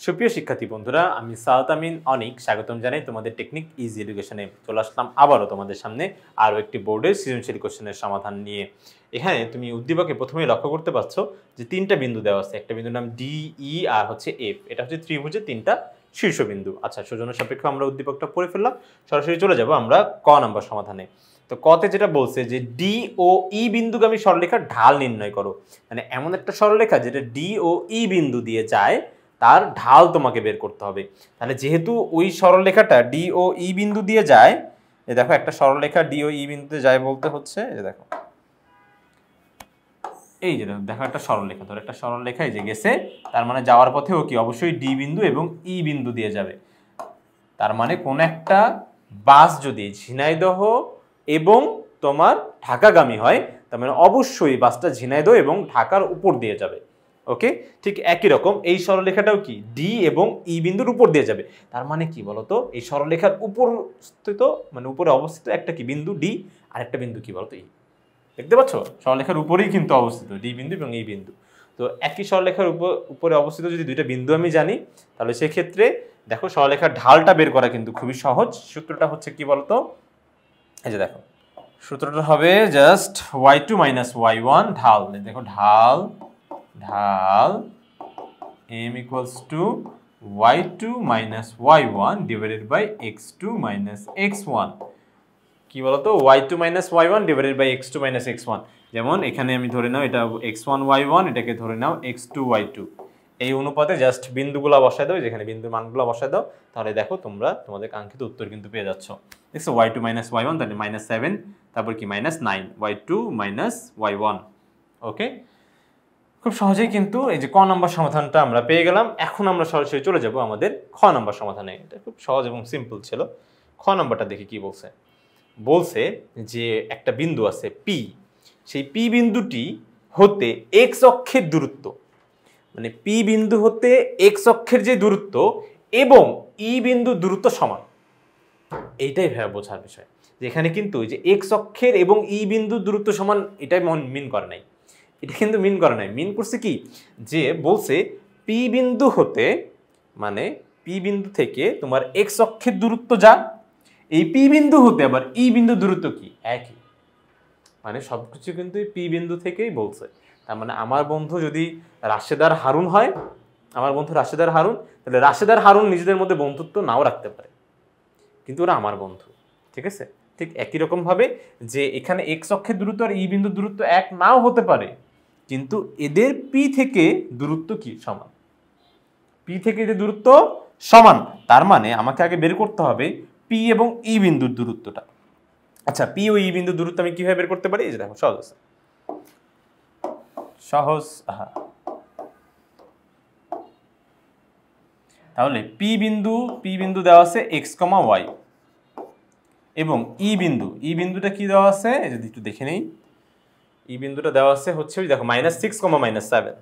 সুপ্রিয় শিক্ষার্থী বন্ধুরা, আমি সাউথ আমিন অনিক স্বাগতম জানাই তোমাদের টেকনিক ইজি এডুকেশনে। চলে আসলাম আবারও তোমাদের সামনে আরও একটি বোর্ডের সৃজনশীল কোশ্চেনের সমাধান নিয়ে। এখানে তুমি উদ্দীপকে প্রথমেই লক্ষ্য করতে পারছো যে তিনটা বিন্দু দেওয়া আছে। একটা বিন্দুর নাম ডি, ই আর হচ্ছে এফ। এটা হচ্ছে ত্রিভুজের তিনটা শীর্ষবিন্দু। আচ্ছা, সৌজন্য সাপেক্ষ আমরা উদ্দীপকটা পড়ে ফেললাম। সরাসরি চলে যাব আমরা ক নম্বর সমাধানে। তো কতে যেটা বলছে যে ডি ও ই বিন্দুগামী সরলরেখার ঢাল নির্ণয় করো। মানে এমন একটা সরলরেখা যেটা ডি ও ই বিন্দু দিয়ে যায়, তার ঢাল তোমাকে বের করতে হবে। তাহলে যেহেতু ওই সরলরেখাটা ডি ও ই বিন্দু দিয়ে যায়, এই দেখো একটা সরলরেখা ডি ও ই বিন্দুতে যায় বলতে হচ্ছে, এই দেখো এই যে দেখো একটা সরলরেখা, ধরো একটা সরলরেখা এই যে গেছে, তার মানে যাওয়ার পথেও কি অবশ্যই ডি বিন্দু এবং ই বিন্দু দিয়ে যাবে। তার মানে কোন একটা বাস যদি ঝিনাইদহ এবং তোমার ঢাকাগামী হয়, তার মানে অবশ্যই বাসটা ঝিনাইদহ এবং ঢাকার উপর দিয়ে যাবে। ওকে, ঠিক একই রকম এই সরলরেখাটাও কি ডি এবং ই বিন্দুর উপর দিয়ে যাবে। তার মানে কি বলতো, এই সরলরেখার উপস্থিত মানে উপরে অবস্থিত একটা কি বিন্দু ডি, আর একটা বিন্দু কি বলতো ই। দেখতে পাচ্ছ, সরলরেখার উপরেই কিন্তু অবস্থিত ডি বিন্দু এবং ই বিন্দু। তো একই সরলরেখার উপরে অবস্থিত যদি দুইটা বিন্দু আমি জানি, তাহলে সেক্ষেত্রে দেখো সরলরেখার ঢালটা বের করা কিন্তু খুবই সহজ। সূত্রটা হচ্ছে কি বলতো, এই যে দেখো সূত্রটা হবে জাস্ট y2 মাইনাস y1 ঢাল। দেখো ঢাল ঢাল m equals to y2 minus y1 divided by x2 minus x1। কি বলতো, y2 minus y1 divided by x2 minus x1। যেমন এখানে আমি ধরে নাও এটা x1 y1, এটাকে ধরে নাও x2 y2। এই অনুপাতে জাস্ট বিন্দুগুলো বসায় দাও, যেখানে বিন্দুর মানগুলো বসায় দাও, তাহলে দেখো তোমরা তোমাদের কাঙ্ক্ষিত উত্তর কিন্তু পেয়ে যাচ্ছ। দেখছো y2 মাইনাস y1 তাহলে মাইনাস 7, তারপর কি মাইনাস 9, y2 মাইনাস y1। ওকে, খুব সহজেই কিন্তু এই যে ক নম্বর সমাধানটা আমরা পেয়ে গেলাম। এখন আমরা সরাসরি চলে যাব আমাদের খ নম্বর সমাধানে। এটা খুব সহজ এবং সিম্পল ছিল। খ নম্বরটা দেখি কি বলছে। বলছে যে একটা বিন্দু আছে পি, সেই পি বিন্দুটি হতে এক্স অক্ষের দূরত্ব, মানে পি বিন্দু হতে এক্স অক্ষের যে দূরত্ব এবং ই বিন্দু দূরত্ব সমান। এইটাই ভাবে বোঝার বিষয়। যেখানে কিন্তু যে এক্স অক্ষের এবং ই বিন্দু দূরত্ব সমান, এটাই মিন করে নাই। এটা কিন্তু মিন করে নাই, মিন করছে কি, যে বলছে পি বিন্দু হতে, মানে পি বিন্দু থেকে তোমার এক্স অক্ষের দূরত্ব যা, এই পি বিন্দু হতে আবার ই বিন্দু দূরত্ব কি একই। মানে সবকিছু কিন্তু পি বিন্দু থেকেই বলছে। তার মানে আমার বন্ধু যদি রাশেদার হারুন হয়, আমার বন্ধু রাশেদার হারুন, তাহলে রাশেদার হারুন নিজেদের মধ্যে বন্ধুত্ব নাও রাখতে পারে, কিন্তু ওরা আমার বন্ধু। ঠিক আছে, ঠিক একই রকম ভাবে যে এখানে এক্স অক্ষের দূরত্ব আর ই বিন্দুর দূরত্ব এক নাও হতে পারে, কিন্তু এদের পি থেকে দূরত্ব কি সমান। পি থেকে এদের দূরত্ব সমান, তার মানে আমাকে আগে বের করতে হবে পি এবং ই বিন্দুর দূরত্বটা। আচ্ছা, পি ও ই বিন্দুর দূরত্ব আমি কিভাবে বের করতে পারি, এই যে দেখো সহজ আছে, সহজ। তাহলে পি বিন্দু দেওয়া আছে এক্স কমা ওয়াই, এবং ই বিন্দুটা কি দেওয়া আছে, এই যদি একটু দেখে নেই, ই বিন্দুটা দেওয়া আছে হচ্ছে ওই দেখো মাইনাস 6 কমা মাইনাস 7,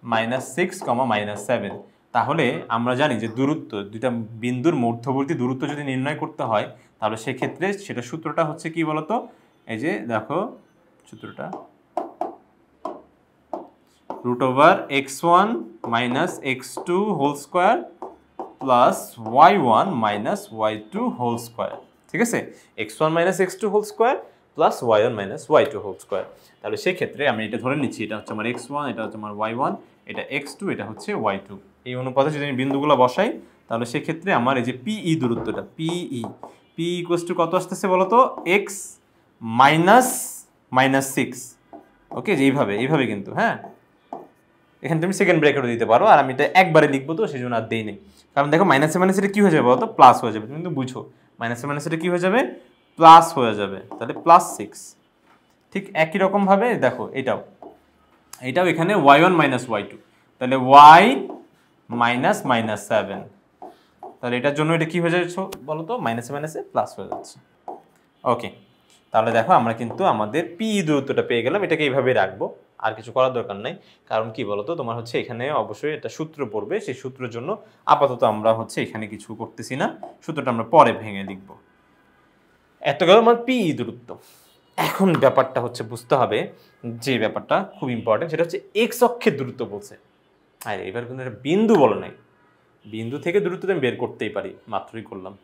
মাইনাস 6 কমা মাইনাস 7। তাহলে আমরা জানি যে দূরত্ব, দুইটা বিন্দুর মধ্যবর্তী দূরত্ব যদি নির্ণয় করতে হয়, তাহলে সেক্ষেত্রে সেটা সূত্রটা হচ্ছে কি বলতো, এই যে দেখো সূত্রটা root over x1 minus x2 whole square plus y1 minus y2 whole square. ঠিক আছে, x1 minus x2 whole square plus y1 minus y2 whole square. তাহলে সেক্ষেত্রে আমি এটা ধরে নিচ্ছি, এটা হচ্ছে আমার x1, এটা হচ্ছে আমার y1, এটা x2, এটা হচ্ছে y2। এই অনুপাতে যদি আমি বিন্দুগুলো বসাই, তাহলে সেক্ষেত্রে আমার এই যে পিই দূরত্বটা, পি ইকুয়ালস টু কত আসতেছে বলতো, x মাইনাস মাইনাস 6। ওকে, যে এইভাবে কিন্তু, হ্যাঁ এখানে তুমি সেকেন্ড ব্র্যাকেটও দিতে পারো, আর আমি এটা একবারে লিখবো তো সেই জন্য আর দেই নেই। কারণ দেখো মাইনাসে মাইনাসে কি হয়ে যাবে বলতো, প্লাস হয়ে যাবে। তুমি কিন্তু বুঝো মাইনাসে মাইনাসে কি হয়ে যাবে, প্লাস হয়ে যাবে। তাহলে প্লাস 6। ঠিক একই রকম ভাবে দেখো এটাও এখানে y1 মাইনাস y2, তাহলে y মাইনাস মাইনাস 7। তাহলে এটার জন্য এটা কি হয়ে যাচ্ছে বলতো, মাইনাসে মাইনাসে প্লাস হয়ে যাচ্ছে। ওকে, তাহলে দেখো আমরা কিন্তু আমাদের পি দূরত্বটা পেয়ে গেলাম। এটাকে এইভাবে রাখবো, আর কিছু করার দরকার নাই। কারণ কি বলতো, তোমার হচ্ছে এখানে অবশ্যই একটা সূত্র পড়বে, সেই সূত্রের জন্য আপাতত আমরা হচ্ছে এখানে কিছু করতেছি না, সূত্রটা আমরা পরে ভেঙে লিখবো। এত গেল আমার পি দূরত্ব। এখন ব্যাপারটা হচ্ছে বুঝতে হবে, যে ব্যাপারটা খুব ইম্পর্টেন্ট, সেটা হচ্ছে এক্স অক্ষের দূরত্ব বলছে। আর এবার কিন্তু একটা বিন্দু বলে নাই, বিন্দু থেকে দূরত্ব আমি বের করতেই পারি, মাত্রই করলাম,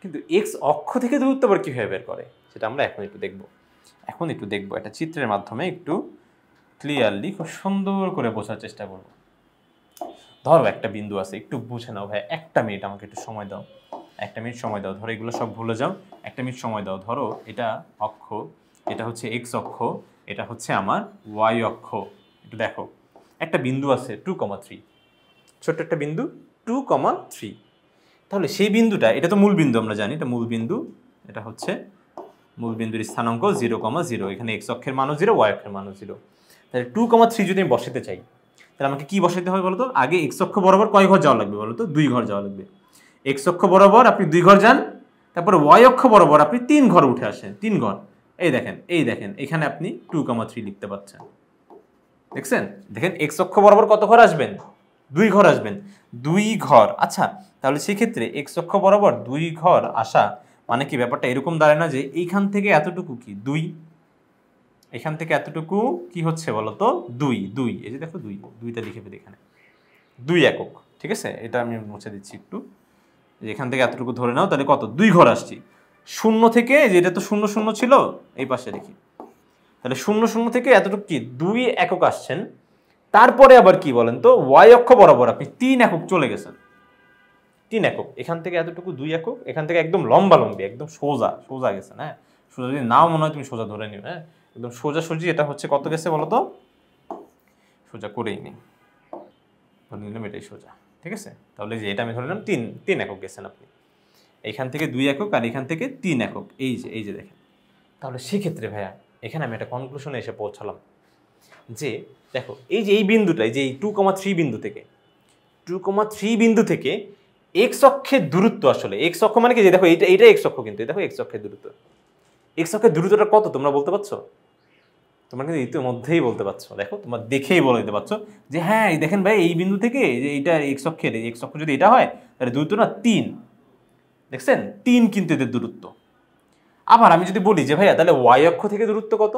কিন্তু এক্স অক্ষ থেকে দূরত্ব আবার কীভাবে বের করে সেটা আমরা এখন একটু দেখব। একটা চিত্রের মাধ্যমে একটু ক্লিয়ারলি খুব সুন্দর করে বোঝার চেষ্টা করব। ধরো একটা বিন্দু আছে, একটু বুঝে নাও ভাই, একটা মিনিট আমাকে একটু সময় দাও, একটা মিনিট সময় দাও। ধরো এগুলো সব ভুলে যাও, একটা মিনিট সময় দাও। ধরো এটা অক্ষ, এটা হচ্ছে এক্স অক্ষ, এটা হচ্ছে আমার ওয়াই অক্ষ। একটু দেখো একটা বিন্দু আছে 2,3, ছোট্ট একটা বিন্দু 2,3। তাহলে সেই বিন্দুটা, এটা তো মূল বিন্দু, আমরা জানি এটা মূল বিন্দু, এটা হচ্ছে মূল বিন্দুর স্থানাঙ্ক 0,0, এখানে এক্স অক্ষের মানও 0, ওয়াই অক্ষের মানও 0। তাহলে 2,3 যদি আমি বসাতে চাই, তাহলে আমাকে কি বসাতে হবে বলতো? আগে এক্স অক্ষ বরাবর কয় ঘর যাওয়া লাগবে বলতো? 2 ঘর যাওয়া লাগবে। এক্স অক্ষ বরাবর আপনি 2 ঘর যান, তারপরে ওয়াই অক্ষ বরাবর আপনি 3 ঘর উঠে আসেন, 3 ঘর। এই দেখেন এখানে আপনি 2,3 লিখতে পাচ্ছেন, দেখছেন? দেখেন এক্স অক্ষ বরাবর কত ঘর আসবেন? 2 ঘর আসবেন, 2 ঘর। আচ্ছা, তাহলে সেক্ষেত্রে এক্স অক্ষ বরাবর 2 ঘর আসা মানে কি ব্যাপারটা এরকম দাঁড়ায় না যে এইখান থেকে এতটুকু কি 2, এখান থেকে এতটুকু কি হচ্ছে বলতো? 2। এই যে দেখো 2টা লিখে ফেলি এখানে, 2 একক। ঠিক আছে, এটা আমি মুছে দিচ্ছি একটু। এখান থেকে এতটুকু ধরে নাও, তাহলে কত? 2 ঘর আসছি। 0 থেকে, যে এটা তো 0 ছিল, এই পাশে দেখি, তাহলে 0 থেকে এতটুকু কি 2 একক আসছেন। তারপরে আবার কি বলেন তো? ওয়াই অক্ষ বরাবর আপনি 3 একক চলে গেছেন, 3 একক। এখান থেকে এতটুকু 2 একক, এখান থেকে একদম লম্বালম্বি, একদম সোজা গেছেন। হ্যাঁ, সোজা যদি নাও মনে হয় তুমি সোজা ধরে নিও। হ্যাঁ, একদম সোজাসুজি। এটা হচ্ছে কত গেছে বলো তো? সোজা করেই নিই, ধরে নিলাম এটাই সোজা। ঠিক আছে, তাহলে যে এটা আমি ধরে নিলাম 3 একক গেছেন আপনি। এইখান থেকে 2 একক আর এখান থেকে 3 একক, এই যে দেখেন। তাহলে সেক্ষেত্রে ভাইয়া এখানে আমি একটা কনক্লুশনে এসে পৌঁছালাম যে দেখো এই যে এই বিন্দুটা, এই যে এই 2,3 বিন্দু থেকে, 2,3 বিন্দু থেকে এক্স অক্ষের দূরত্ব, আসলে এক্স অক্ষ মানে কি, যে দেখো এইটা এক্স অক্ষ, কিন্তু দেখো এক্স অক্ষের দূরত্ব, এক্স অক্ষের দূরত্বটা কত তোমরা বলতে পারছো? তোমরা কিন্তু ইতিমধ্যেই বলতে পারছো, দেখো তোমরা দেখেই বলে দিতে পারছো যে হ্যাঁ দেখেন ভাই, এই বিন্দু থেকে যে এইটা এক্স অক্ষের, এক্স অক্ষ যদি এটা হয় তাহলে দূরত্ব না 3, দেখছেন? 3 কিন্তু এদের দূরত্ব। আবার আমি যদি বলি যে ভাইয়া তাহলে ওয়াই অক্ষ থেকে দূরত্ব কত?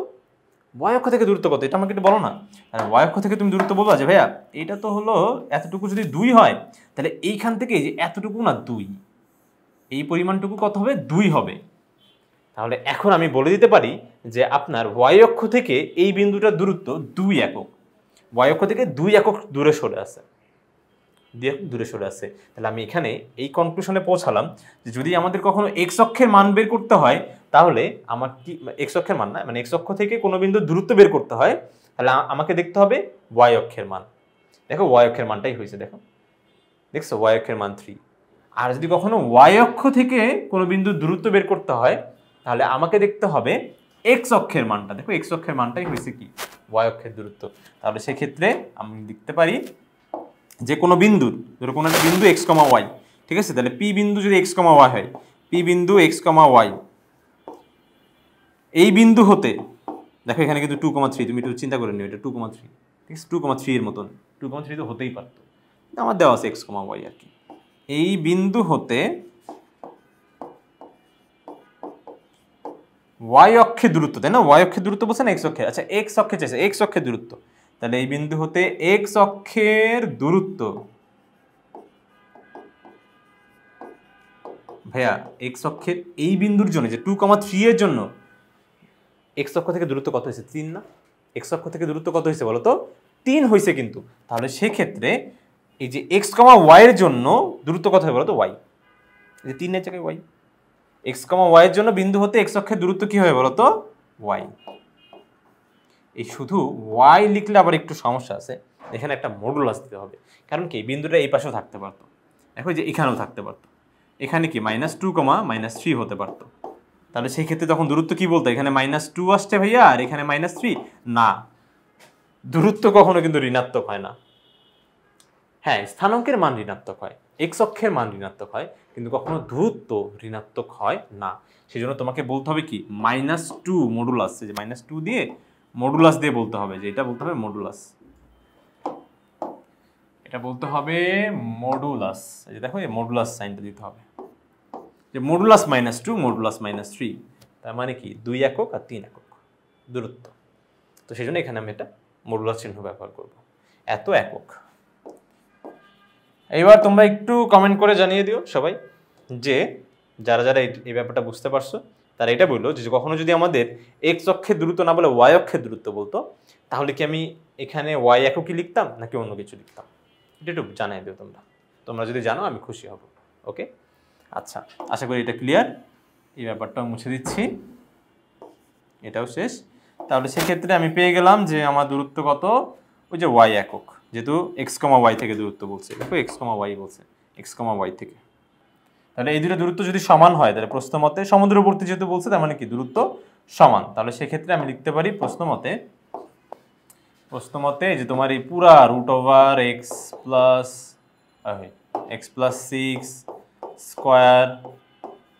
ওয়াই অক্ষ থেকে দূরত্ব কত এটা আমাকে একটু বলো না। তাহলে ওয়াই অক্ষ থেকে তুমি দূরত্ব বলবা যে ভাইয়া এটা তো হলো এতটুকু, যদি 2 হয় তাহলে এইখান থেকে যে এতটুকু না 2, এই পরিমাণটুকু কত হবে? 2 হবে। তাহলে এখন আমি বলে দিতে পারি যে আপনার ওয়াই অক্ষ থেকে এই বিন্দুটার দূরত্ব 2 একক, ওয়াই অক্ষ থেকে 2 একক দূরে সরে আছে, তাহলে আমি এখানে এই কনক্লুশনে পৌঁছালাম যে যদি আমাদের কখনো এক্স অক্ষের মান বের করতে হয়, তাহলে আমার কি, এক্স অক্ষের মান না, মানে এক্স অক্ষ থেকে কোনো বিন্দুর দূরত্ব বের করতে হয়, তাহলে আমাকে দেখতে হবে ওয়াই অক্ষের মান। দেখো ওয়াই অক্ষের মানটাই হয়েছে, দেখছো ওয়াই অক্ষের মান 3। আর যদি কখনো ওয়াই অক্ষ থেকে কোনো বিন্দুর দূরত্ব বের করতে হয়, তাহলে আমাকে দেখতে হবে এক্স অক্ষের মানটা। দেখো এক্স অক্ষের মানটাই হয়েছে কি? ওয়াই অক্ষের দূরত্ব। তাহলে সেক্ষেত্রে আমি লিখতে পারি যে কোনো বিন্দুর, ধরো কোনো একটা বিন্দু এক্স কমা ওয়াই, ঠিক আছে? তাহলে পি বিন্দু যদি এক্স কমা ওয়াই হয়, পি বিন্দু এক্স কমা ওয়াই, এই বিন্দু হতে, দেখো এখানে কিন্তু 2,3, তুমি একটু চিন্তা করে নিও, এটা 2,3, ঠিক আছে? 2,3 এর মতন, 2,3 তো হতেই পারতো, আমার দেওয়া আছে এক্স কমা ওয়াই আর কি। এই বিন্দু হতে ওয়াই অক্ষের দূরত্ব, তাই না? ওয়াই অক্ষের দূরত্ব বলছে না এক্স অক্ষে, আচ্ছা এক্স অক্ষে চাইছে, এক্স অক্ষের দূরত্ব। তাহলে এই বিন্দু হতে এক্স অক্ষের দূরত্ব, ভাইয়া এক্স অক্ষের এই বিন্দুর জন্য যে 2,3 এর জন্য এক্স অক্ষ থেকে দূরত্ব কত হয়েছে? 3 না? এক্স অক্ষ থেকে দূরত্ব কত হয়েছে বলো তো? 3 হয়েছে কিন্তু। তাহলে সেক্ষেত্রে এই যে এক্স কমা ওয়াই এর জন্য দূরত্ব কত হবে বলো তো? ওয়াই, এই যে 3 এর জায়গায় ওয়াই। এক্স কমা ওয়াই এর জন্য বিন্দু হতে এক্স অক্ষের দূরত্ব কি হবে বলো তো? ওয়াই। এই শুধু ওয়াই লিখলে আবার একটু সমস্যা আছে, এখানে একটা মডুলাস দিতে হবে। কারণ কি বিন্দুটা এই পাশেও থাকতে পারতো, দেখো যে এখানেও থাকতে পারতো, এখানে কি -2, -3 হতে পারতো। তাহলে সেই ক্ষেত্রে তখন দূরত্ব কি বলতো? এখানে -2 আসছে ভাইয়া আর এখানে -3 না, দূরত্ব কখনো কিন্তু ঋণাত্মক হয় না। হ্যাঁ, স্থানাঙ্কের মান ঋণাত্মক হয়, এক্স অক্ষের মান ঋণাত্মক হয়, কিন্তু কখনো দূরত্ব ঋণাত্মক হয় না। সেই জন্য তোমাকে বলতে হবে কি -2 মডুলাস, যে -2 দিয়ে মডুলাস দিয়ে বলতে হবে, যে এটা বলতে হবে মডুলাস, এটা বলতে হবে মডুলাস। এই যে দেখো এই মডুলাস সাইনটা দিতে হবে, যে মডুলাস -2 মডুলাস -3, তার মানে কি 2 একক আর 3 একক দূরত্ব। তো সেই জন্য এখানে আমি এটা মডুলাস চিহ্ন ব্যবহার করব, এত একক। এইবার তোমরা একটু কমেন্ট করে জানিয়ে দিও সবাই যে যারা যারা এই ব্যাপারটা বুঝতে পারছো তারা এটা বললো যে কখনো যদি আমাদের এক্স অক্ষের দূরত্ব না বলে ওয়াই অক্ষের দূরত্ব বলতো তাহলে কি আমি এখানে ওয়াই এককই লিখতাম নাকি অন্য কিছু লিখতাম, এটা একটু জানিয়ে দিও তোমরা। তোমরা যদি জানো আমি খুশি হব। ওকে, আচ্ছা, আশা করি এটা ক্লিয়ার। এই ব্যাপারটাও মুছে দিচ্ছি, এটাও শেষ। তাহলে সেক্ষেত্রে আমি পেয়ে গেলাম যে আমার দূরত্ব কত, ওই যে ওয়াই একক, যেহেতু এক্স কমা ওয়াই থেকে দূরত্ব বলছে, দেখো এক্স কমা ওয়াই বলছে, এক্স কমা ওয়াই থেকে। তাহলে এই দুটো দূরত্ব যদি সমান হয় তাহলে প্রশ্ন মতে সমুদ্রবর্তী যেহেতু বলছে তার মানে কি দূরত্ব সমান। তাহলে সেক্ষেত্রে আমি লিখতে পারি প্রশ্ন মতে যে তোমার এই পুরা root over x plus 6 square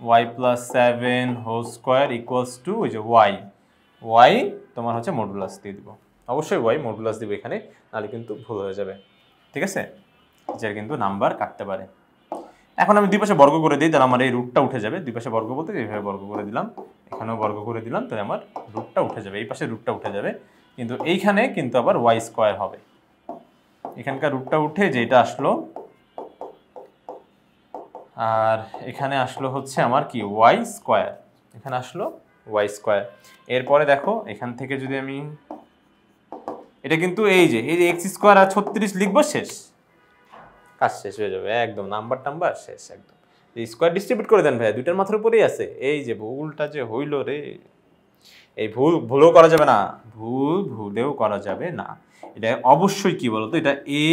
y plus 7 whole square equals to ওই যে ওয়াই তোমার হচ্ছে মডুলাস দিয়ে দিব, অবশ্যই ওয়াই মডুলাস দিব এখানে, নাহলে কিন্তু ভুল হয়ে যাবে। ঠিক আছে, যার কিন্তু নাম্বার কাটতে পারে। এখন আমি দুই পাশে বর্গ করে দিই, তাহলে আমার এই রুটটা উঠে যাবে। দুই পাশে বর্গ বলতে এইভাবে বর্গ করে দিলাম, এখানেও বর্গ করে দিলাম, তাহলে আমার রুটটা উঠে যাবে, এই পাশে রুটটা উঠে যাবে। কিন্তু এইখানে কিন্তু আবার ওয়াই স্কোয়ার হবে, এখানকার রুটটা উঠে যে এটা আসলো, আর এখানে আসলো হচ্ছে আমার কি ওয়াই স্কোয়ার, এখানে আসলো ওয়াই স্কোয়ার। এরপরে দেখো এখান থেকে যদি আমি এটা কিন্তু এই যে এক্স স্কোয়ার আর 36 লিখবো, শেষ, কাজ শেষ হয়ে যাবে একদম, নাম্বার শেষ একদম। স্কোয়ার ডিস্ট্রিবিউট করে দেন ভাই, দুইটার মাথার উপরেই আছে। এই যে ভুলটা যে হইল রে, এই ভুলও করা যাবে না, ভুলেও করা যাবে না। এটা অবশ্যই কি বলতো, এটা এ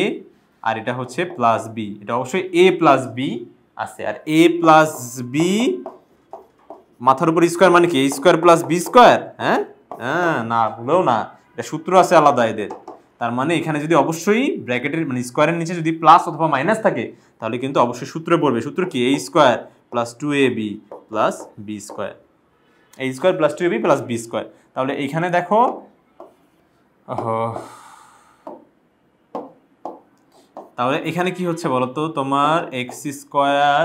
আর এটা হচ্ছে প্লাস বি, এটা অবশ্যই এ প্লাস বি আছে। আর এ প্লাস বি মাথার উপর স্কোয়ার মানে কি a square plus b square, হ্যাঁ হ্যাঁ, না ভুলেও না, এটা সূত্র আছে আলাদা এদের। তার মানে এখানে যদি অবশ্যই ব্র্যাকেটের মানে স্কোয়ারের নিচে যদি প্লাস অথবা মাইনাস থাকে তাহলে কিন্তু অবশ্যই সূত্রে পড়বে। সূত্র কি, a square plus 2ab plus b square, a square plus 2ab plus b square. তাহলে এইখানে দেখো তাহলে এখানে কি হচ্ছে বলতো, তোমার এক্স স্কোয়ার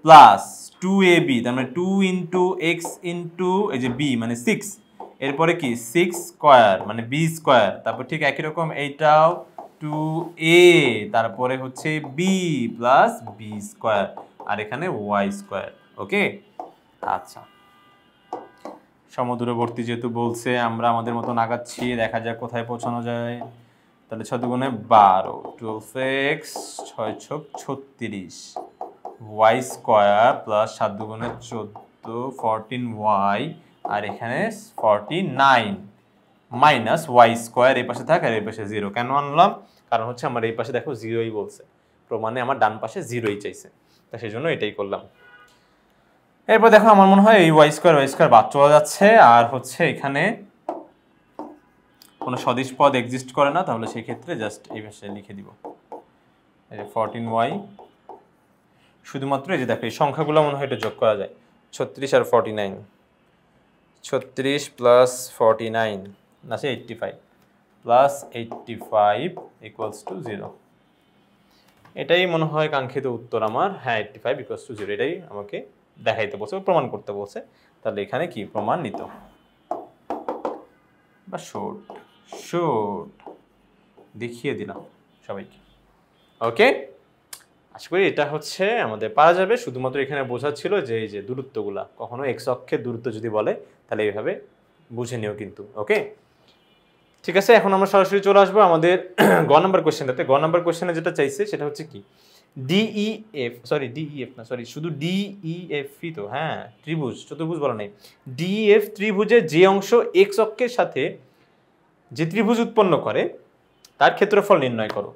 প্লাস 2ab, তার মানে 2 ইন্টু এক্স ইন্টু এই যে বি মানে 6, এরপরে কি 6 স্কোয়ার মানে বি স্কোয়ার, তারপর ঠিক একই রকম এইটাও 2a, তারপরে হচ্ছে বি প্লাস বি স্কোয়ার, আর এখানে ওয়াই স্কোয়ার। ওকে, আচ্ছা, সমদূরবর্তী যেহেতু বলছে আমরা আমাদের মতন আগাচ্ছি, দেখা যাক কোথায় পৌঁছানো যায়। তাহলে 6 দুগুণে 12, 12x 6 ছক 36 ওয়াই স্কোয়ার প্লাস 7 দুগুণে 14 14y, আর এখানে 49 মাইনাস ওয়াই স্কোয়ার, এই পাশে থাক আর এই পাশে 0। কেন আনলাম, কারণ হচ্ছে আমার এই পাশে দেখো 0ই বলছে, প্রমাণে আমার ডান পাশে 0ই চাইছে, তা সেই জন্য এটাই করলাম। এরপর দেখো আমার মনে হয় এই ওয়াই স্কোয়ার বাদ চলে যাচ্ছে, আর হচ্ছে এখানে কোনো সদিশ পদ এক্সিস্ট করে না, তাহলে সেই ক্ষেত্রে জাস্ট এই পাশে লিখে দিব এই যে 14y, শুধুমাত্র এই যে দেখো এই সংখ্যাগুলো মনে হয় এটা যোগ করা যায়, 36 আর 49, 36 প্লাস 49 না সে 85 প্লাস 85 ইকুয়ালস টু 0। এটাই মনে হয় কাঙ্ক্ষিত উত্তর আমার, হ্যাঁ 85 ইকুয়ালস টু 0, এটাই আমাকে দেখাইতে বলছে, প্রমাণ করতে বলছে। তাহলে এখানে কি প্রমাণিত বা শর্ট দেখিয়ে দিলাম সবাইকে। ওকে, আশা করি এটা হচ্ছে আমাদের পারা যাবে। শুধুমাত্র এখানে বোঝাচ্ছিল যে এই যে দূরত্বগুলা কখনো এক্স অক্ষের দূরত্ব যদি বলে তাহলে এইভাবে বুঝে নিও কিন্তু। ওকে, ঠিক আছে, এখন আমরা সরাসরি চলে আসবো আমাদের গ নাম্বার কোয়েশ্চেনটাতে। গ নাম্বার কোয়েশ্চেনে যেটা চাইছে সেটা হচ্ছে কি, শুধু ডিইএফই তো, হ্যাঁ ত্রিভুজ, চতুর্ভুজ বলা নেই, ডিএফ ত্রিভুজের যে অংশ এক্স অক্ষের সাথে যে ত্রিভুজ উৎপন্ন করে তার ক্ষেত্রফল নির্ণয় করো।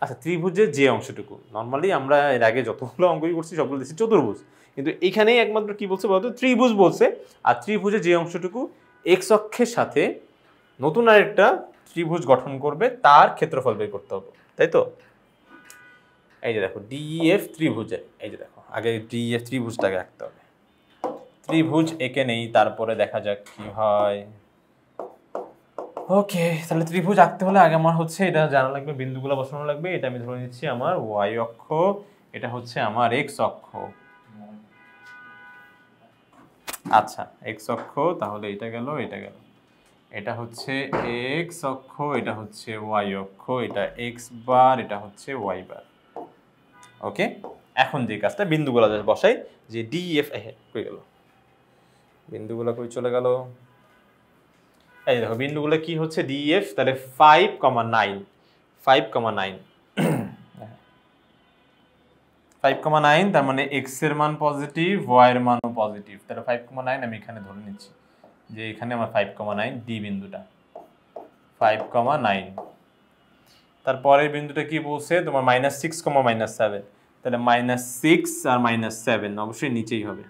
আচ্ছা, ত্রিভুজের যে অংশটুকু, নর্মালি আমরা এর আগে যতগুলো অঙ্কই করছি সবগুলো দিচ্ছি চতুর্ভুজ, কিন্তু এখানেই একমাত্র কি বলছে বলতো, ত্রিভুজ বলছে। আর ত্রিভুজের যে অংশটুকু এক্স অক্ষের সাথে নতুন আরেকটা ত্রিভুজ গঠন করবে তার ক্ষেত্রফল বের করতে হবে, তাই তো? এই যে দেখো ডিএফ ত্রিভুজে, এই যে দেখো আগে ডিএফ ত্রিভুজটাকে আঁকতে হবে, ত্রিভুজ এঁকে নেই, তারপরে দেখা যাক কি হয়। ওকে, তাহলে ত্রিভুজ আঁকতে হলে আগে আমার হচ্ছে এটা জানা লাগবে, বিন্দুগুলো বসানো লাগবে। এটা আমি ধরে নিচ্ছি আমার ওয়াই অক্ষ, এটা হচ্ছে আমার এক্স অক্ষ। আচ্ছা, এক্স অক্ষ, তাহলে এটা গেল, এটা হচ্ছে এক্স অক্ষ, এটা হচ্ছে ওয়াই অক্ষ, এটা এক্স বার, এটা হচ্ছে ওয়াই বার। ওকে, এখন যে কাজটা বিন্দুগুলো বসাই, যে ডি এফ কই গেল, বিন্দুগুলো কই চলে গেল, এই দেখো বিন্দুগুলো কি হচ্ছে ডি এফ, তাহলে 5,9 5,9 5,9, তার মানে এক্স এর মান পজিটিভ, ওয়াই এর মানও পজিটিভ, তাহলে 5,9 আমি এখানে ধরে নিচ্ছি যে এখানে আমার 5,9 ডি বিন্দুটা 5,9। তারপরের বিন্দুটা কি বলছে তোমার -6,-7, তাহলে -6 আর -7 অবশ্যই নিচেই হবে,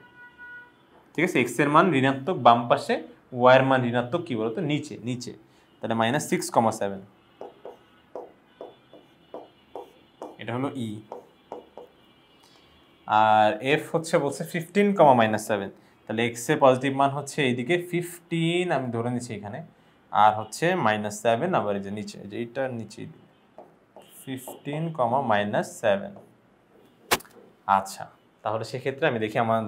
ঠিক আছে। এক্স এর মান ঋণাত্মক বাম পাশে, ওয়াই এর মান ঋণাত্মক কি বলতো নিচে নিচে, তাহলে -6,7, এটা হলো ই। আর এফ হচ্ছে বলছে 15,-7, তাহলে এক্স এর পজিটিভ মান হচ্ছে এইদিকে 15 আমি ধরে নিচ্ছি এখানে, আর হচ্ছে -7 আবার এই যে নিচে, যে এইটা নিচে 15,-7। আচ্ছা, তাহলে সেক্ষেত্রে আমি দেখি আমার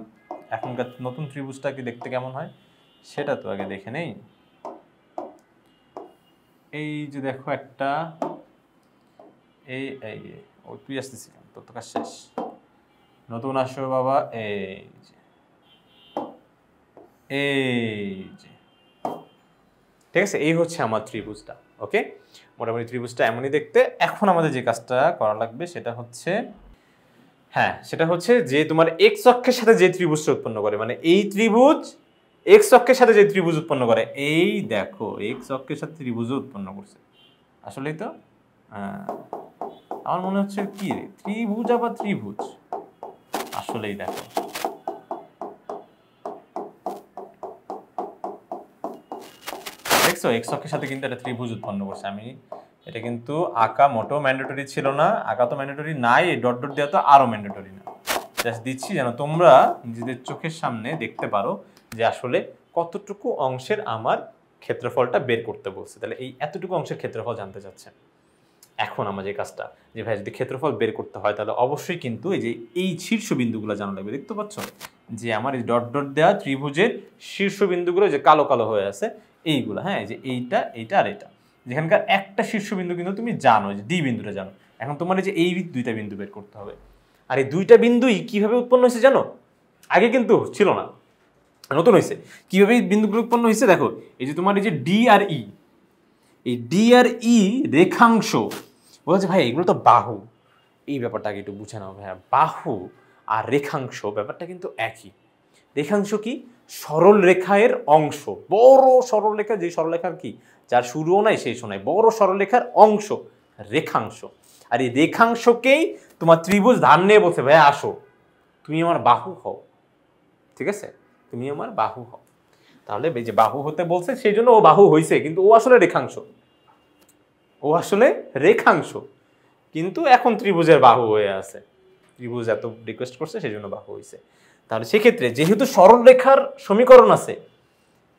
এখনকার নতুন ত্রিভুজটা কি দেখতে কেমন হয় সেটা তো আগে দেখে নেই। এই যে দেখো একটা, এই এই ও তুই আসতেছিলাম তোর তো কাজ শেষ, নতুন আসো বাবা, এই যে ঠিক আছে, এই হচ্ছে আমার ত্রিভুজটা। ওকে, মোটামুটি ত্রিভুজটা এমনই দেখতে। এখন আমাদের যে কাজটা করা লাগবে সেটা হচ্ছে, হ্যাঁ সেটা হচ্ছে যে তোমার এক্স অক্ষের সাথে যে ত্রিভুজটা উৎপন্ন করে, মানে এই ত্রিভুজ এক্স অক্ষের সাথে যে ত্রিভুজ উৎপন্ন করে, এই দেখো এক্স অক্ষের সাথে ত্রিভুজ উৎপন্ন করছে, আসলেই তো আমার মনে হচ্ছে কি রে ত্রিভুজ আবার ত্রিভুজ, আসলেই দেখো দেখছো এক্স অক্ষের সাথে কিন্তু একটা ত্রিভুজ উৎপন্ন করছে। আমি এটা কিন্তু আঁকা মোটো ম্যান্ডেটরি ছিল না, আঁকা তো ম্যান্ডেটরি নাই, এই ডট ডট দেওয়া তো আরো ম্যান্ডেটরি না, জাস্ট দিচ্ছি যেন তোমরা নিজেদের চোখের সামনে দেখতে পারো যে আসলে কতটুকু অংশের আমার ক্ষেত্রফলটা বের করতে বলছে। তাহলে এই এতটুকু অংশের ক্ষেত্রফল জানতে চাচ্ছে। এখন আমার যে কাজটা, যে ভাই যদি ক্ষেত্রফল বের করতে হয় তাহলে অবশ্যই কিন্তু এই যে এই শীর্ষবিন্দুগুলো জানা লাগবে। দেখতে পাচ্ছ যে আমার এই ডট ডট দেওয়া ত্রিভুজের শীর্ষবিন্দুগুলো যে কালো কালো হয়ে আছে এইগুলো, হ্যাঁ যে এইটা এইটা আর এটা, যেখানকার একটা শীর্ষবিন্দু কিন্তু তুমি জানো যে ডি বিন্দুটা জানো। এখন তোমার এই যে এই দুইটা বিন্দু বের করতে হবে। আর এই দুইটা বিন্দুই কিভাবে উৎপন্ন হয়েছে জানো? আগে কিন্তু ছিল না, নতুন হয়েছে। কিভাবে এই বিন্দুগুলো উৎপন্ন হয়েছে দেখো, এই যে তোমার এই যে ডি আর ই, এই ডি আর ই রেখাংশ বলছে ভাই এগুলো তো বাহু, এই ব্যাপারটা আগে একটু বুঝে নাও ভাইয়া। বাহু আর রেখাংশ ব্যাপারটা কিন্তু একই। রেখাংশ কি? সরল রেখার অংশ, বড় সরল রেখা, যে সরলরেখার কি যার শুরুও নাই শেষও নাই, বড় সরলরেখার অংশ রেখাংশ। আর এই রেখাংশকেই তোমার ত্রিভুজ ধার নিয়ে বলছে ভাইয়া আসো তুমি আমার বাহু হও, ঠিক আছে তুমি আমার বাহু হও। তাহলে এই যে বাহু হতে বলছে সেই জন্য ও বাহু হইছে, কিন্তু ও আসলে রেখাংশ, ও আসলে রেখাংশ, কিন্তু এখন ত্রিভুজের বাহু হয়ে আছে। ত্রিভুজ এত রিকোয়েস্ট করছে সেই জন্য বাহু হয়েছে। তাহলে সেক্ষেত্রে যেহেতু সরলরেখার সমীকরণ আছে,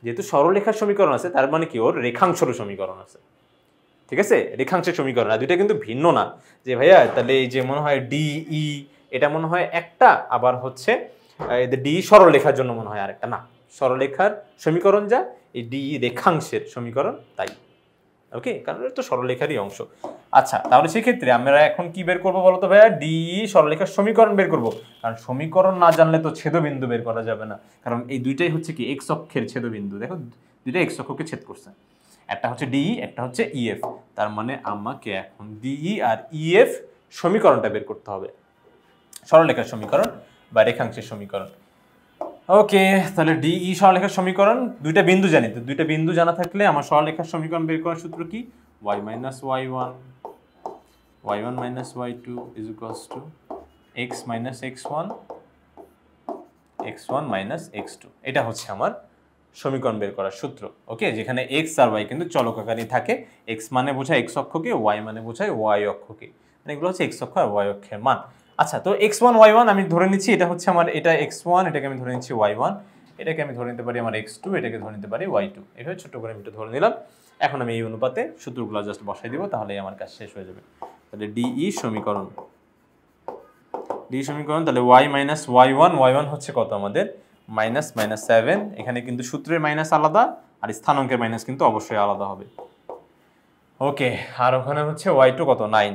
যেহেতু সরলরেখার সমীকরণ আছে তার মানে কি ওর রেখাংশের সমীকরণ আছে, ঠিক আছে রেখাংশের সমীকরণ। আর দুইটা কিন্তু ভিন্ন না যে ভাইয়া তাহলে এই যে মনে হয় ডি ই এটা মনে হয় একটা, আবার হচ্ছে ডি সরলরেখার জন্য মনে হয় আরেকটা, না সরলরেখার সমীকরণ যা, এই ডি রেখাংশের সমীকরণ তাই। ওকে, কারণ এটা তো সরলরেখারই অংশ। আচ্ছা, তাহলে সেক্ষেত্রে আমরা এখন কি বের করবো বলতো ভাইয়া? ডি সরলরেখার সমীকরণ বের করব, কারণ সমীকরণ না জানলে তো ছেদবিন্দু বের করা যাবে না। কারণ এই দুইটাই হচ্ছে কি এক্স অক্ষের ছেদবিন্দু, দেখো দুইটা এক্স অক্ষকে ছেদ করছে, একটা হচ্ছে ডিই একটা হচ্ছে ইএফ। তার মানে আমাকে এখন ডিই আর ইএফ সমীকরণটা বের করতে হবে, সরলরেখার সমীকরণ বা রেখাংশের সমীকরণ। ওকে, তাহলে ডিই সরলরেখার সমীকরণ, দুইটা বিন্দু জানি, তো দুইটা বিন্দু জানা থাকলে আমার সরলরেখার সমীকরণ বের করার সূত্র কি? y minus y1 y1 minus y2 is equals to x minus x1 x1 minus x2। এটা হচ্ছে আমার সমীকরণ বের করার সূত্র। ওকে, যেখানে x আর y কিন্তু চলক আকারে থাকে, x মানে বোঝায় x অক্ষকে, y মানে বোঝায় y অক্ষকে, মানে এগুলো হচ্ছে x অক্ষ আর y অক্ষের মান। আচ্ছা, তো x1 y1 আমি ধরে নিচ্ছি, এটা হচ্ছে আমার এটা x1, এটাকে আমি ধরে নিচ্ছি y1, এটাকে আমি ধরে নিতে পারি আমার x2, এটাকে ধরে নিতে পারি y2। এভাবে ছোট করে আমি এটা ধরে নিলাম। এখন আমি এই অনুপাতে সূত্রগুলো জাস্ট বসাই দিব, তাহলেই আমার কাজ শেষ হয়ে যাবে। তাহলে ডিই সমীকরণ, ডি সমীকরণ, তাহলে y মাইনাস y1, y1 হচ্ছে কত আমাদের মাইনাস মাইনাস 7, এখানে কিন্তু সূত্রের মাইনাস আলাদা আর স্থানাঙ্কের মাইনাস কিন্তু অবশ্যই আলাদা হবে। ওকে, আর ওখানে হচ্ছে y2 কত 9,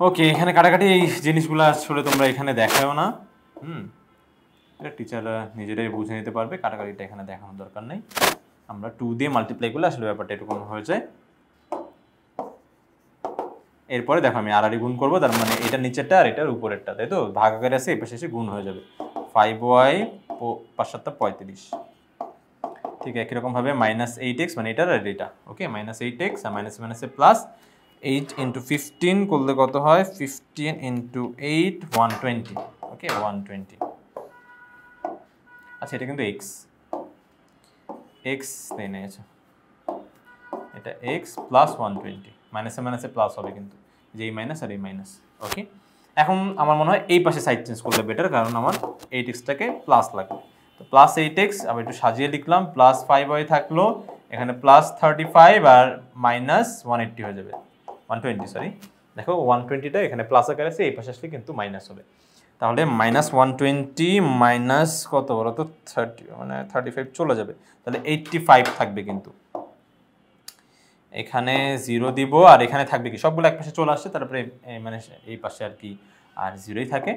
ওকে, এখানে কাটাকাটি এই জিনিসগুলো আসলে তোমরা এখানে দেখাও না, এটা টিচাররা নিজেরাই বুঝে নিতে পারবে, কাটাকাটিটা এখানে দেখানোর দরকার নেই। আমরা 2 দিয়ে মাল্টিপ্লাই করলে আসলে ব্যাপারটা এরকম হয়ে যায়। এরপরে দেখো আমি আর গুণ করবো, তার মানে এটার নিচেরটা আর এটার উপরেরটা, তাই তো ভাগাকারে আছে, এই পাশে এসে গুণ হয়ে যাবে। 5y 5 7 35, ঠিক একই রকম ভাবে -8x মানে এটার আর এটা, ওকে -8x আর মাইনাস মাইনাসে প্লাস 8 × 15 করলে কত হয়, 15 × 8 120, ওকে 120। আচ্ছা এটা কিন্তু x তাই না, এটা x প্লাস 120, মাইনাসে মাইনাসে প্লাস হবে কিন্তু, যে এই মাইনাস আর এই মাইনাস, ওকে। এখন আমার মনে হয় এই পাশে সাইড চেঞ্জ করলে বেটার, কারণ আমার 8x-টাকে প্লাস লাগবে। তো প্লাস 8x আবার একটু সাজিয়ে লিখলাম, প্লাস 5y থাকলো, এখানে প্লাস 35 আর মাইনাস 180 হয়ে যাবে, 120 সরি। দেখো 120টা এখানে প্লাস আকারে আছে, এই পাশে আসলে কিন্তু মাইনাস হবে। তাহলে -120 মাইনাস কত বলো তো 30, মানে 35 চলে যাবে, তাহলে 85 থাকবে কিন্তু। এখানে 0 দিব, আর এখানে থাকবে কি সবগুলো এক পাশে চলে আসছে, তারপরে মানে এই পাশে আর কি আর 0ই থাকে।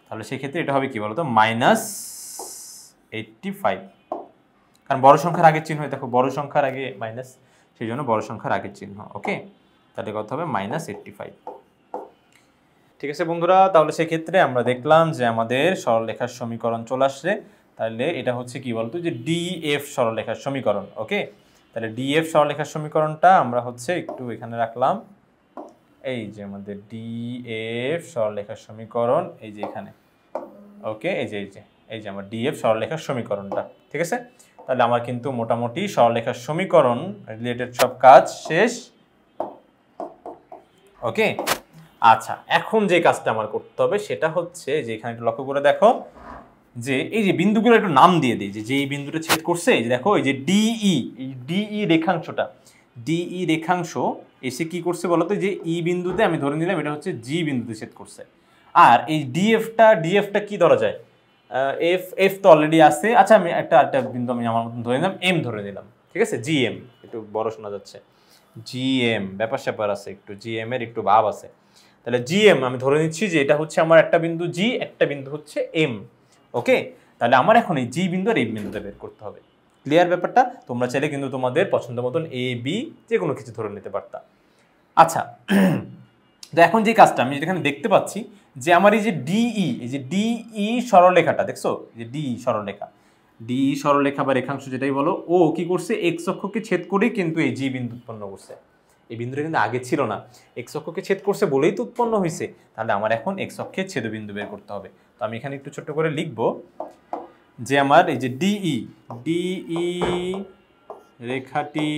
তাহলে সেই ক্ষেত্রে এটা হবে কি বলতো -85, কারণ বড় সংখ্যার আগের চিহ্ন, দেখো বড় সংখ্যার আগে মাইনাস, সেই জন্য বড় সংখ্যার আগের চিহ্ন, ওকে। তাহলে কত হবে -85। ঠিক আছে বন্ধুরা, তাহলে সেই ক্ষেত্রে আমরা দেখলাম যে আমাদের সরলরেখার সমীকরণ চলে আসছে। তাহলে এটা হচ্ছে কি বলতো যে ডিএফ সরলরেখার সমীকরণ, ওকে। তাহলে ডিএফ সরলরেখার সমীকরণটা আমরা হচ্ছে একটু এখানে রাখলাম, এই যে আমাদের ডিএফ সরলরেখার সমীকরণ, এই যে এখানে, ওকে। এই যে আমার ডিএফ সরলরেখার সমীকরণটা, ঠিক আছে। তাহলে আমার কিন্তু মোটামুটি সরলরেখার সমীকরণ রিলেটেড সব কাজ শেষ, ওকে। আচ্ছা, এখন যে কাজটা আমার করতে হবে সেটা হচ্ছে যে এখানে একটু লক্ষ্য করে দেখো, যে এই যে বিন্দুগুলো একটু নাম দিয়ে দিই, যে এই বিন্দুটা ছেদ করছে, এই যে দেখো এই যে ডিই, এই ডিই রেখাংশটা, ডিই রেখাংশ এসে কি করছে বলতো, যে ই বিন্দুতে আমি ধরে নিলাম এটা হচ্ছে জি বিন্দুতে ছেদ করছে। আর এই ডিএফটা কি ধরা যায়, এফ তো অলরেডি আছে। আচ্ছা আমি একটা বিন্দু আমি আমার মতন ধরে নিলাম, এম ধরে নিলাম, ঠিক আছে, জিএম, একটু বড় শোনা যাচ্ছে, জিএম ব্যাপার স্যাপার আছে, একটু জিএম এর একটু ভাব আছে। তাহলে জিএম আমি ধরে নিচ্ছি যে এটা হচ্ছে আমার একটা বিন্দু জি, একটা বিন্দু হচ্ছে এম, ওকে। তাহলে আমার এখন এই জি বিন্দু আর এই বিন্দুটা বের করতে হবে। ক্লিয়ার ব্যাপারটা? তোমরা চাইলে কিন্তু তোমাদের পছন্দ মতন এ বি যে কোনো কিছু ধরে নিতে পারতা। আচ্ছা, তো এখন যে কাজটা আমি এখানে দেখতে পাচ্ছি যে আমার এই যে ডিই, এই যে ডিই সরলরেখাটা দেখছো, যে ডিই সরলরেখা, ডিই সরলরেখা বা রেখাংশ যেটাই বলো, ও কি করছে এক্স অক্ষকে ছেদ করে কিন্তু এই জি বিন্দু উৎপন্ন করছে। এই বিন্দুটা কিন্তু আগে ছিল না, এক্স অক্ষকে ছেদ করছে বলেই তো উৎপন্ন হয়েছে। তাহলে আমার এখন এক্স অক্ষের ছেদবিন্দু বের করতে হবে। তো আমি এখানে একটু ছোট্ট করে লিখবো যে আমার এই যে ডিই রেখাটি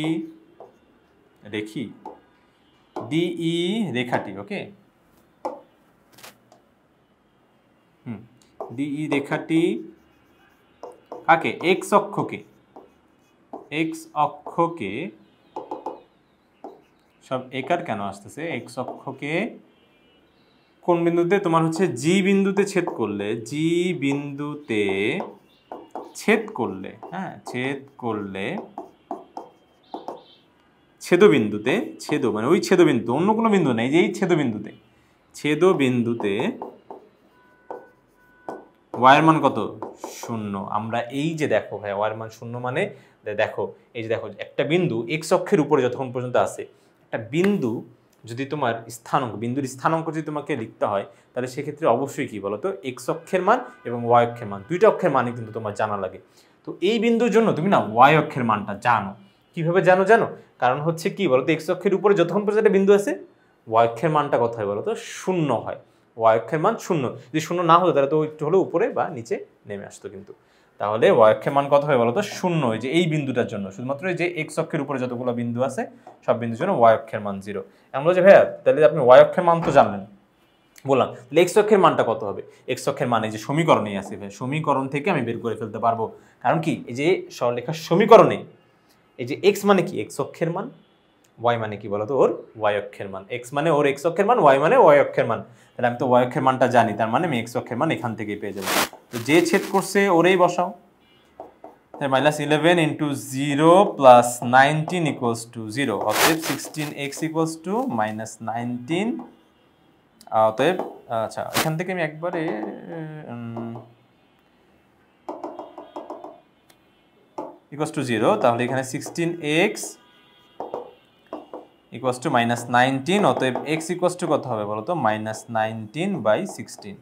ডিই রেখাটি, ওকে, ডিই রেখাটি কাকে, এক্স অক্ষকে সব একার কেন আসতেছে, এক্স অক্ষকে কোন বিন্দুতে, তোমার হচ্ছে জি বিন্দুতে ছেদ করলে, জি বিন্দুতে ছেদ করলে, হ্যাঁ ছেদ করলে ছেদবিন্দুতে, ছেদ মানে ওই ছেদবিন্দু, অন্য কোনো বিন্দু নাই, যে এই ছেদবিন্দুতে ওয়াইয়ের মান কত, 0। আমরা এই যে দেখো ভাই ওয়াইয়ের মান 0 মানে দেখো এই যে দেখো একটা বিন্দু এক্স অক্ষের উপরে যতক্ষণ পর্যন্ত আছে, একটা বিন্দু যদি তোমার স্থানাঙ্ক, বিন্দুর স্থানাঙ্ক যদি তোমাকে লিখতে হয়, তাহলে সেক্ষেত্রে অবশ্যই কি বলো তো এক্স অক্ষের মান এবং ওয়াই অক্ষের মান, দুইটা অক্ষের মানই কিন্তু তোমার জানা লাগে। তো এই বিন্দুর জন্য তুমি না ওয়াই অক্ষের মানটা জানো। কিভাবে জানো, কারণ হচ্ছে কি বলতো এক্স অক্ষের উপরে যতক্ষণ পর্যন্ত একটা বিন্দু আছে, ওয়াই অক্ষের মানটা কত হয় বলতো, 0 হয়। ওয়াই অক্ষের মান 0, যদি 0 না হতো তাহলে তো একটু হলেও উপরে বা নিচে নেমে আসতো কিন্তু। তাহলে ওয়াই অক্ষের মান কত হয় বলতো, 0। এই যে এই বিন্দুটার জন্য শুধুমাত্র এই যে এক্স অক্ষের উপরে যতগুলো বিন্দু আছে সব বিন্দুর জন্য ওয়াই অক্ষের মান 0। এমন বলছে ভাইয়া তাহলে আপনি ওয়াই অক্ষের মান তো জানলেন, বললাম তাহলে এক্স অক্ষের মানটা কত হবে। এক্স অক্ষের মান এই যে সমীকরণেই আছে ভাই, সমীকরণ থেকে আমি বের করে ফেলতে পারবো। কারণ কি এই যে সরলরেখার সমীকরণে এই যে এক্স মানে কি এক্স অক্ষের মান, ওয়াই মানে কি বলতো ওর ওয়াই অক্ষের মান, এক্স মানে ওর এক্স অক্ষের মান, ওয়াই মানে ওয়াই অক্ষের মান। তাহলে আমি তো ওয়াই অক্ষের মানটা জানি, তার মানে আমি এক্স অক্ষের মান এখান থেকেই পেয়ে যাবো। তো যে ছেদ করছে ওরেই বসাও, -11 × 0 + 19 = 0, অতএব 16x = -19 অতএব আচ্ছা এখান থেকে আমি একবারে ইকুয়ালস টু 0, তাহলে এখানে 16x ইকুয়ালস টু -19, অতএব x ইকুয়ালস টু কত হবে বলো তো -19/16,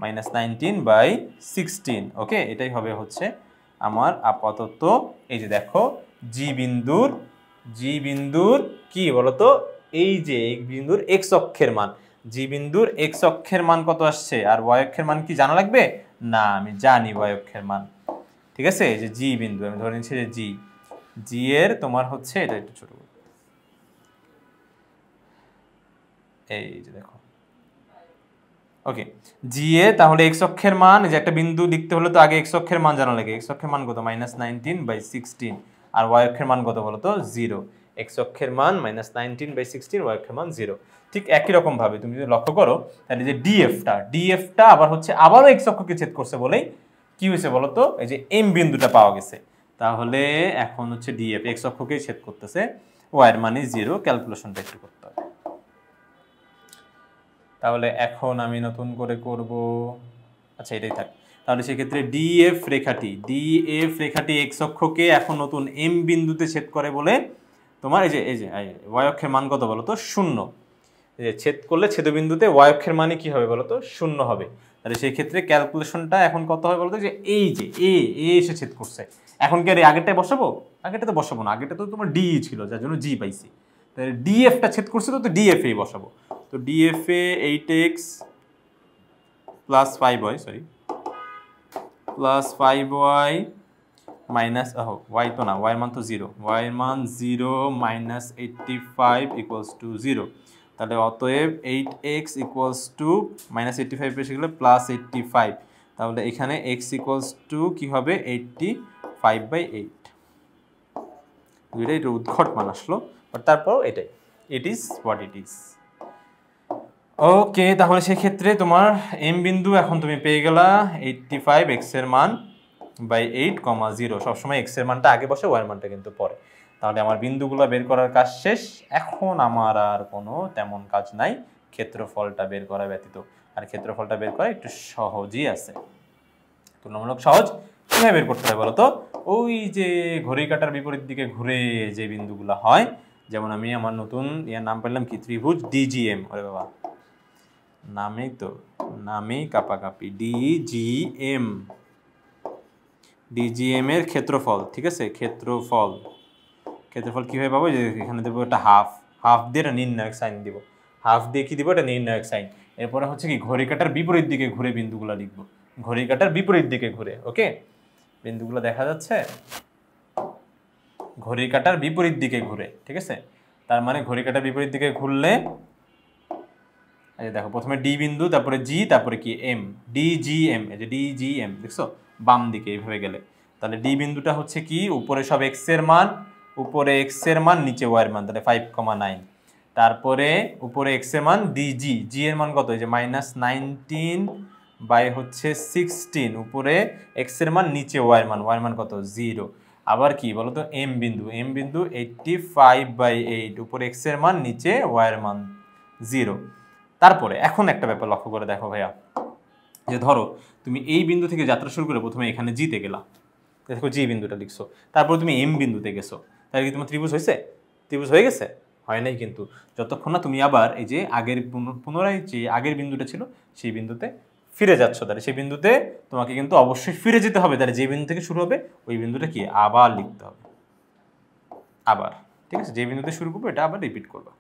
-19/16। ওকে, এটাই হবে হচ্ছে আমার আপাতত এই যে দেখো জি বিন্দুর কি বলতো, এই যে এই বিন্দুর x অক্ষের মান, জি বিন্দুর x অক্ষের মান কত আসছে, আর y অক্ষের মান কি জানা লাগবে না, আমি জানি y অক্ষের মান। ঠিক আছে, এই যে জি বিন্দু আমি ধরে নিচ্ছি যে জি এর তোমার হচ্ছে এটা একটু ছোট, এই যে দেখো ওকে জি এ, তাহলে x অক্ষের মান, যে একটা বিন্দু লিখতে হলে তো আগে x অক্ষের মান জানা লাগে, x অক্ষের মান কত -19/16, আর y অক্ষের মান কত বলো তো 0, x অক্ষের মান -19/16, y অক্ষের মান 0। ঠিক একই রকম ভাবে তুমি যদি লক্ষ্য করো তাহলে যে ডিএফটা আবার হচ্ছে আবারও x অক্ষকে ছেদ করছে বলেই কি হয়েছে বলো তো, এই যে এম বিন্দুটা পাওয়া গেছে। তাহলে এখন হচ্ছে ডিএফ x অক্ষকে ছেদ করতেছে, y এর মানে 0, ক্যালকুলেশনটা একটু করতে হবে। তাহলে এখন আমি নতুন করে করব, আচ্ছা এটাই থাক। তাহলে সেক্ষেত্রে ডিএফ রেখাটি x অক্ষকে এখন নতুন এম বিন্দুতে ছেদ করে বলে তোমার এই যে y অক্ষের মান কত বলো তো 0, এই যে ছেদ করলে ছেদবিন্দুতে y অক্ষের মানে কি হবে বলো তো 0 হবে। তাহলে সেই ক্ষেত্রে ক্যালকুলেশনটা এখন কত হবে বলো তো, যে এই যে এ এসে ছেদ করছে, এখন কি আর আগেরটাই বসাবো, আগেরটা তো বসাবো না, আগেরটা তো তোমার ডি ছিল যার জন্য জি পাইছি, তাহলে ডিএফটা ছেদ করছে তো ডিএফ এ বসাবো। তো ডিএফ এ 8x plus 5y plus 5y minus y তো না, y এর মান তো 0, y এর মান 0 -85 ইকুয়ালস টু 0। তাহলে অতএব 8x ইকুয়ালস টু -85 এসে গেলে +85, তাহলে এখানে x ইকুয়ালস টু কি হবে 85/8। দুইটাই উদ্ঘট মান আসলো, বাট তারপরও এটাই, it is what it is. Okay, তাহলে সেক্ষেত্রে তোমার এম বিন্দু এখন তুমি পেয়ে গেলা 85 x এর মান বাই 8,0, সবসময় x এর মানটা আগে বসে, y এর মানটা কিন্তু পরে। তাহলে আমার বিন্দুগুলো বের করার কাজ শেষ, এখন আমার আর কোনো তেমন কাজ নাই ক্ষেত্রফলটা বের করা ব্যতীত। আর ক্ষেত্রফলটা বের করা একটু সহজই আছে, তুলনামূলক সহজ। কিভাবে বের করতে হয় বলো তো, ওই যে ঘড়ি কাঁটার বিপরীত দিকে ঘুরে যে বিন্দুগুলো হয়, যেমন আমি আমার নতুন ইয়ার নাম পেলাম কি, ত্রিভুজ ডিজিএম। ওরে বাবা, নামেই কাপাকাপি, ডিজিএম এর ক্ষেত্রফল। ঠিক আছে, ক্ষেত্রফল কিভাবে পাবো, যে এখানে দেবো একটা হাফ দিয়ে একটা নির্ণায়ক সাইন দিব, হাফ দিয়ে কি দিব, একটা নির্ণায়ক সাইন। এরপরে হচ্ছে কি ঘড়ি কাঁটার বিপরীত দিকে ঘুরে বিন্দুগুলো লিখবো, ঘড়ি কাঁটার বিপরীত দিকে ঘুরে। ওকে, বিন্দুগুলো দেখা যাচ্ছে, ঘড়ি কাঁটার বিপরীত দিকে ঘুরে। ঠিক আছে, তার মানে ঘড়ি কাঁটার বিপরীত দিকে ঘুরলে এই দেখো প্রথমে ডি বিন্দু, তারপরে জি, তারপরে কি এম, ডিজিএম, এই যে ডিজিএম দেখছো বাম দিকে এইভাবে গেলে। তাহলে ডি বিন্দুটা হচ্ছে কি, উপরে সব এক্স এর মান, উপরে এক্স এর মান, নিচে ওয়াই এর মান, তাহলে 5,9। তারপরে উপরে এক্স এর মান জি এর মান কত, এই যে -19/16, উপরে এক্স এর মান, নিচে ওয়াই এর মান কত 0। আবার কি বলতো এম বিন্দু 85/8, উপরে এক্স এর মান, নিচে ওয়াই এর মান 0। তারপরে এখন একটা ব্যাপার লক্ষ্য করে দেখো ভাইয়া, যে ধরো তুমি এই বিন্দু থেকে যাত্রা শুরু করে প্রথমে এখানে জিতে গেলা, দেখো জি বিন্দুটা লিখছো, তারপর তুমি এম বিন্দুতে গেছো, তাহলে কি তোমার ত্রিভুজ হয়েছে? ত্রিভুজ হয়ে গেছে? হয় নাই কিন্তু, যতক্ষণ না তুমি আবার এই যে আগের পুনরায় যে আগের বিন্দুটা ছিল সেই বিন্দুতে ফিরে যাচ্ছ, তাহলে সেই বিন্দুতে তোমাকে কিন্তু অবশ্যই ফিরে যেতে হবে। তাহলে যে বিন্দু থেকে শুরু হবে ওই বিন্দুটা কি আবার লিখতে হবে, আবার। ঠিক আছে, যে বিন্দুতে শুরু করবো এটা আবার রিপিট করবা।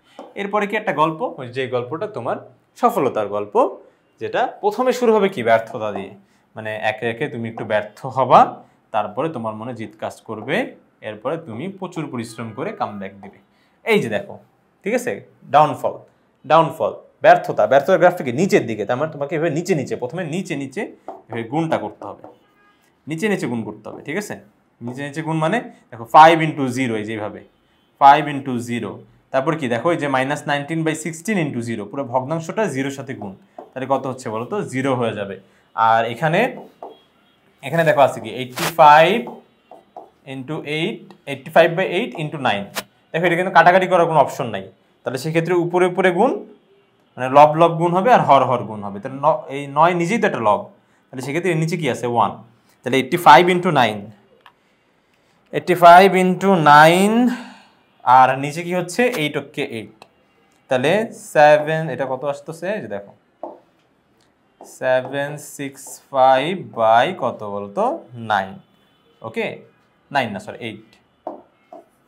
এরপরে কি একটা গল্প, ওই যে গল্পটা তোমার সফলতার গল্প, যেটা প্রথমে শুরু হবে কি ব্যর্থতা দিয়ে, মানে একে একে তুমি একটু ব্যর্থ হবা, তারপরে তোমার মনে জিত কাজ করবে, এরপরে তুমি প্রচুর পরিশ্রম করে কামব্যাক দিবে। এই যে দেখো, ঠিক আছে, ডাউনফল, ব্যর্থতার গ্রাফটিকে নিচের দিকে, তার মানে তোমাকে এভাবে নিচে প্রথমে নিচে এভাবে গুণটা করতে হবে, নিচে গুণ করতে হবে। ঠিক আছে, নিচে গুণ মানে দেখো 5 × 0, এই যেভাবে 5 × 0, তারপর কি দেখো এই যে -19/16 × 0, পুরো ভগ্নাংশটা 0-র সাথে গুণ, তাহলে কত হচ্ছে বলো তো 0 হয়ে যাবে। আর এখানে দেখো আছে কি 85 × 8, 85/8 × 9, দেখো এটা কিন্তু কাটাকাটি করার কোনো অপশন নাই, তাহলে সেক্ষেত্রে উপরে গুণ মানে লব লব গুণ হবে আর হর হর গুণ হবে, তাহলে এই 9 নিজেই তো একটা লব, তাহলে সেক্ষেত্রে এর নিচে কি আছে 1, তাহলে 85 ইন্টু 9, 85 ইন্টু 9 আর নিচে কি হচ্ছে 8 ওকে 8, তাহলে 7 এটা কত আসতেছে যে দেখো 765 বাই কত বলতো 9, ওকে 9 না সরি 8,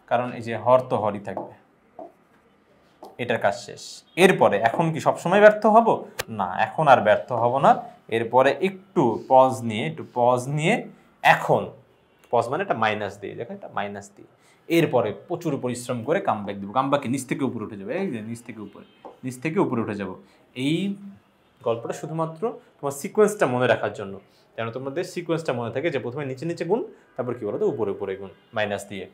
কারণ এই যে হর তো হরই থাকবে। এটার কাজ শেষ। এরপরে এখন কি সবসময় ব্যর্থ হব না, এখন আর ব্যর্থ হব না। এরপরে একটু পজ নিয়ে এখন পজ মানে একটা মাইনাস দিয়ে, দেখো এটা মাইনাস দিয়ে এরপরে প্রচুর পরিশ্রম করে কামব্যাক দেবো। কামব্যাকে নিচ থেকে উপরে উঠে যাবে, এই যে নিচ থেকে উপরে উঠে যাব। এই গল্পটা শুধুমাত্র তোমার সিকোয়েন্সটা মনে রাখার জন্য, যেন তোমাদের সিকোয়েন্সটা মনে থাকে যে প্রথমে নিচে নিচে গুণ, তারপর কি বলতো উপরে উপরে গুণ মাইনাস দিয়ে।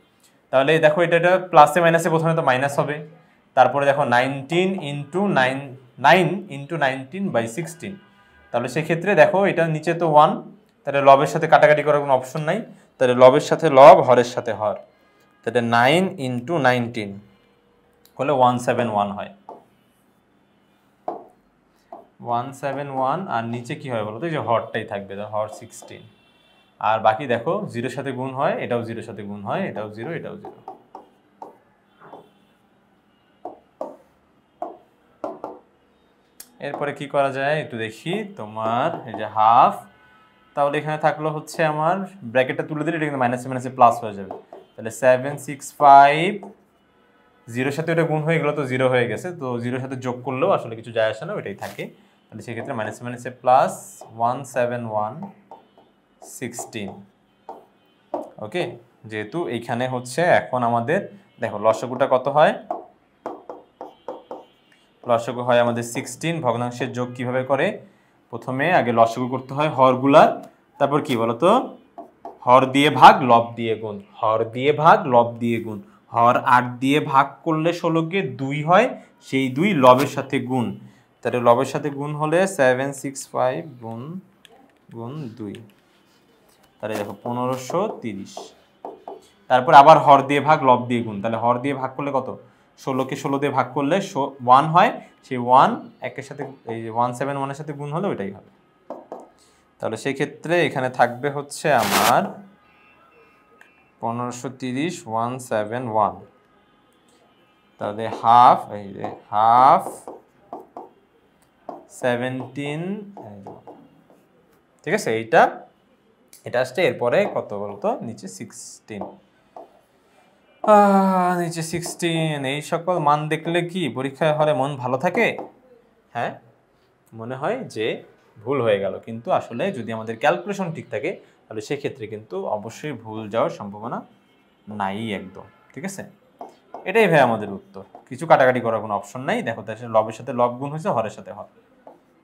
তাহলে দেখো এটা প্লাসে মাইনাসে প্রথমে তো মাইনাস হবে, তারপরে দেখো 19 ইন্টু 19/16, তাহলে সেক্ষেত্রে দেখো এটা নিচে তো 1, তাহলে লবের সাথে কাটাকাটি করার কোনো অপশন নাই, তাহলে লবের সাথে লব হরের সাথে হর, তাহলে 9 ইন্টু 19 হলে 171 হয়, 171। আর নিচে কি হয় বলো তো, যে হরটাই থাকবে, হর 16, আর বাকি দেখো 0 সাথে গুণ হয়, এটাও 0 সাথে গুণ হয়, এটাও 0 এটাও 0। এরপরে কি করা যায় একটু দেখি, তোমার এই যে হাফ, তাহলে এখানে থাকলো হচ্ছে আমার ব্র্যাকেটটা তুলে দিলে এটা কিন্তু মাইনাসে মাইনাসে প্লাস হয়ে যাবে, তাহলে 765 0 সাথে ওটা গুণ হয়ে গেলো তো 0 হয়ে গেছে, তো 0 সাথে যোগ করলেও আসলে কিছু যায় আসে না, ওইটাই থাকে। তাহলে সেক্ষেত্রে মাইনাসে মাইনাসে প্লাস 171/16, ওকে। যেহেতু এইখানে হচ্ছে এখন আমাদের দেখো লসাগুটা কত হয়, লসাগু হয় আমাদের 16, ভগ্নাংশের যোগ কিভাবে করে, প্রথমে আগে লসাগু করতে হয় হরগুলার, তারপর কি বলতো হর দিয়ে ভাগ লব দিয়ে গুণ, হর দিয়ে ভাগ লব দিয়ে গুণ, হর 8 দিয়ে ভাগ করলে 16কে 2 হয়, সেই 2 লবের সাথে গুণ, তাহলে লবের সাথে গুণ হলে 765 গুণ 2, তাহলে দেখো 1530, তারপর আবার হর দিয়ে ভাগ লব দিয়ে গুণ, তাহলে হর দিয়ে ভাগ করলে কত, 16কে 16 দিয়ে ভাগ করলে 1 হয়, সেই 1 একের সাথে এই যে 171 এর সাথে গুণ হলে ওইটাই হবে। তাহলে সেই ক্ষেত্রে এখানে থাকবে হচ্ছে আমার 1530 171, তাহলে হাফ এই যে হাফ 17, ঠিক আছে। এটা আসছে, এরপরে কত বলতো নিচে 16, নিচে 16। এই সকল মান দেখলে কি পরীক্ষায় হলে মন ভালো থাকে? হ্যাঁ, মনে হয় যে ভুল হয়ে গেল, কিন্তু আসলে যদি আমাদের ক্যালকুলেশন ঠিক থাকে তাহলে সেক্ষেত্রে কিন্তু অবশ্যই ভুল যাওয়ার সম্ভাবনা নাই একদম, ঠিক আছে। এটাই ভাই আমাদের উত্তর, কিছু কাটাকাটি করার কোনো অপশন নাই। দেখো তার সাথে লবের সাথে লব গুণ হয়েছে, হরের সাথে হর,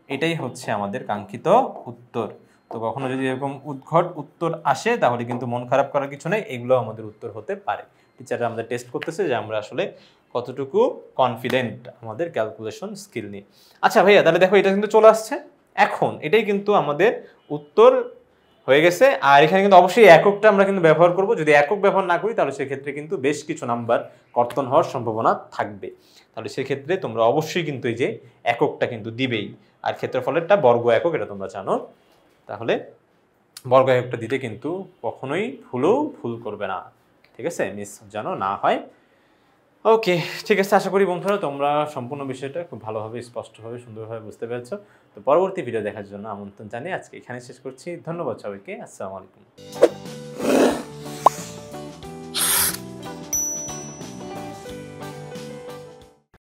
এটাই হচ্ছে আমাদের কাঙ্ক্ষিত উত্তর। তো কখনো যদি এরকম উদ্ঘট উত্তর আসে তাহলে কিন্তু মন খারাপ করার কিছু নেই, এগুলো আমাদের উত্তর হতে পারে। টিচাররা আমাদের টেস্ট করতেছে যে আমরা আসলে কতটুকু কনফিডেন্ট আমাদের ক্যালকুলেশন স্কিল নিয়ে। আচ্ছা ভাইয়া, তাহলে দেখো এটা কিন্তু চলে আসছে, এখন এটাই কিন্তু আমাদের উত্তর হয়ে গেছে। আর এখানে কিন্তু অবশ্যই এককটা আমরা কিন্তু ব্যবহার করব, যদি একক ব্যবহার না করি তাহলে সেক্ষেত্রে কিন্তু বেশ কিছু নাম্বার কর্তন হওয়ার সম্ভাবনা থাকবে। তাহলে সেক্ষেত্রে তোমরা অবশ্যই কিন্তু এই যে এককটা কিন্তু দিবেই, আর ক্ষেত্রফলেরটা বর্গ একক, এটা তোমরা জানো। তাহলে বর্গ এককটা দিতে কিন্তু কখনোই ভুল করবে না, ঠিক আছে, মিস যেন না হয়। ওকে, ঠিক আছে, আশা করি বন্ধুরা তোমরা সম্পূর্ণ বিষয়টা খুব ভালোভাবে স্পষ্টভাবে সুন্দরভাবে বুঝতে পেরেছো। তো পরবর্তী ভিডিও দেখার জন্য আমন্ত্রণ জানিয়ে আজকে এখানে শেষ করছি। ধন্যবাদ সবাইকে, আসসালামু আলাইকুম।